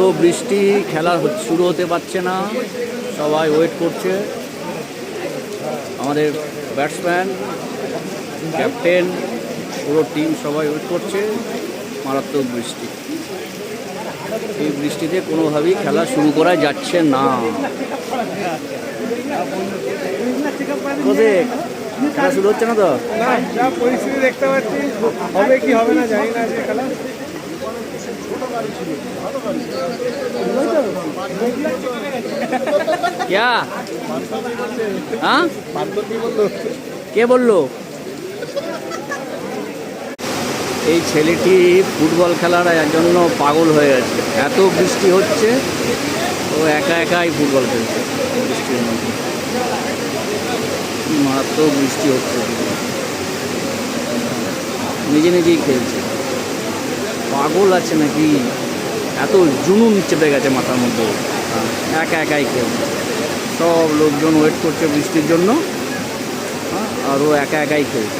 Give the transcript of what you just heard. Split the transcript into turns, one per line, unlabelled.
পুরো বৃষ্টি, খেলা শুরু হতে পারছে না, সবাই ওয়েট করছে। আমাদের ব্যাটসম্যান, ক্যাপ্টেন, পুরো টিম সবাই ওয়েট করছে। মারাত্মক বৃষ্টি, এই বৃষ্টিতে কোনোভাবেই খেলা শুরু করা যাচ্ছে না। খেলা শুরু হচ্ছে না তো,
যা পরিস্থিতি দেখতে পাচ্ছি হবে কি হবে না জানি না। খেলা
क्या हाँ কে বললো? এই ছেলেটি ফুটবল খেলার জন্য পাগল হয়ে গেছে। এত বৃষ্টি হচ্ছে, ও একা একাই ফুটবল খেলছে বৃষ্টির মধ্যে। মারাত্মক বৃষ্টি হচ্ছে, নিজে নিজেই খেলছে। পাগল আছে নাকি, এত জুনুন চেপে গেছে মাথার মধ্যে। একা একাই খেলছে, সব লোকজন ওয়েট করছে বৃষ্টির জন্য, আর ও একা একাই খেলছে।